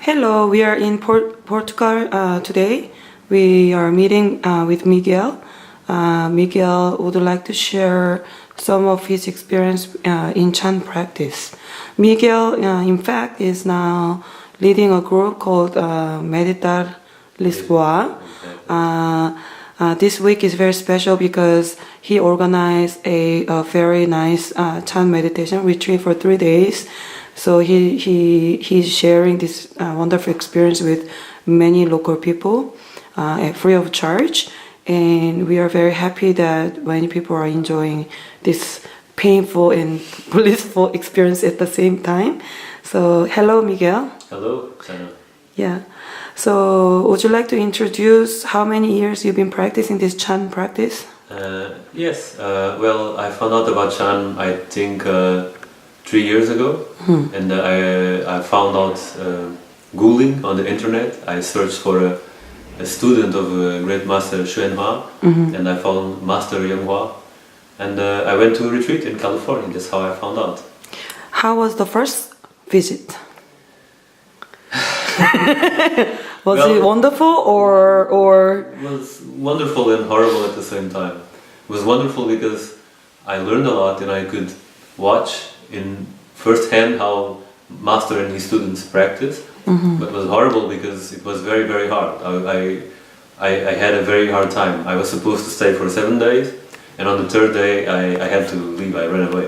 Hello, we are in Portugal today. We are meeting with Miguel. Miguel would like to share some of his experience in Chan practice. Miguel, in fact, is now leading a group called Meditar Lisboa. This week is very special because he organized a very nice Chan meditation retreat for 3 days. So he's sharing this wonderful experience with many local people free of charge. And we are very happy that many people are enjoying this painful and blissful experience at the same time. So hello, Miguel. Hello, Sana. Yeah. So would you like to introduce how many years you've been practicing this Chan practice? Yes. Well, I found out about Chan, I think, 3 years ago, and I found out Googling on the internet. I searched for a student of great master Xuanhua, and I found Master Yanghua, and I went to a retreat in California. That's how I found out. How was the first visit? Was it wonderful or? It was wonderful and horrible at the same time. It was wonderful because I learned a lot and I could watch in first hand how master and his students practice. But it was horrible because it was very, very hard. I had a very hard time. I was supposed to stay for 7 days, and on the third day I had to leave. I ran away.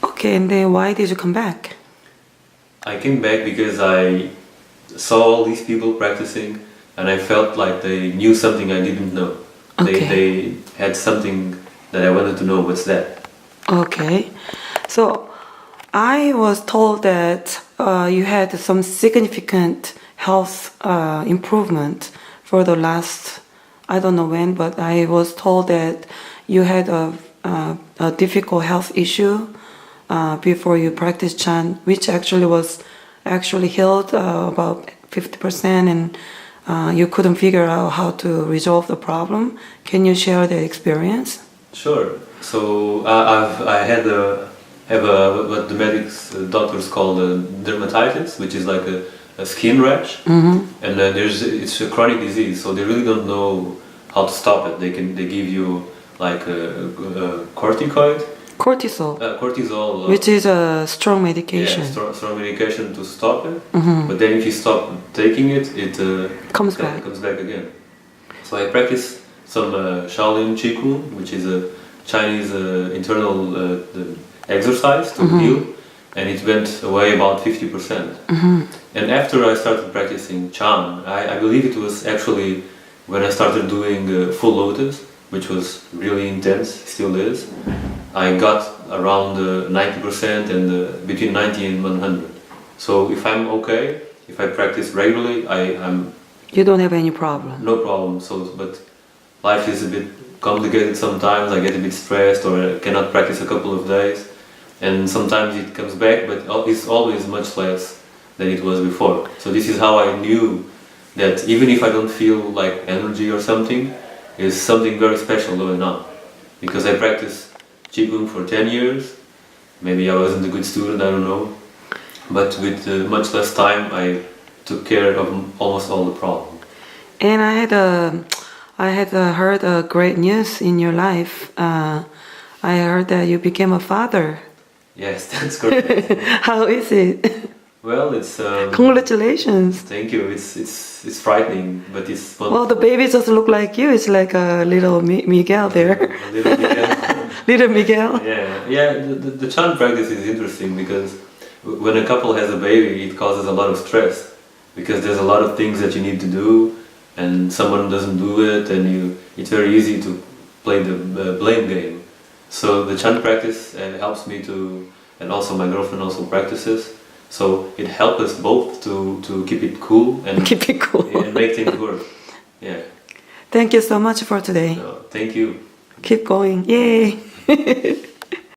Okay, and then why did you come back? I came back because I saw all these people practicing and I felt like they knew something I didn't know. Okay. They had something that I wanted to know. What's that? Okay, so I was told that you had some significant health improvement for the last, I don't know when, but I was told that you had a difficult health issue before you practiced Chan, which actually was healed about 50%, and you couldn't figure out how to resolve the problem. Can you share the experience? Sure. So I have what the doctors call dermatitis, which is like a skin rash, and it's a chronic disease. So they really don't know how to stop it. They give you like a corticoid. Cortisol. Cortisol. Which is a strong medication. Yeah, strong medication to stop it. But then if you stop taking it, it comes back again. So I practice some Shaolin Qigong, which is a Chinese internal exercise to heal, and it went away about 50%. And after I started practicing Chan, I believe it was actually when I started doing full lotus, which was really intense, still is. I got around 90% and between 90 and 100. So if I'm okay, if I practice regularly, I'm. You don't have any problem. No problem. But life is a bit complicated sometimes. I get a bit stressed or I cannot practice a couple of days, and sometimes it comes back, but it's always much less than it was before. So this is how I knew that even if I don't feel like energy or something, there's something very special going on, because I practiced Qigong for 10 years. Maybe I wasn't a good student, I don't know, but with much less time I took care of almost all the problems. And I had heard great news in your life. I heard that you became a father. Yes, that's correct. How is it? Well, it's congratulations. Thank you. It's frightening, but it's fun. Well, the baby just look like you. It's like a little Miguel there. A little Miguel. Little Miguel. Yeah. The Chan practice is interesting because when a couple has a baby, it causes a lot of stress because there's a lot of things that you need to do, and someone doesn't do it, and it's very easy to play the blame game. So the Chan practice helps me to, and also my girlfriend also practices. So it helps us both to keep it cool and keep it cool and make things work. Yeah. Thank you so much for today. Thank you. Keep going. Yay.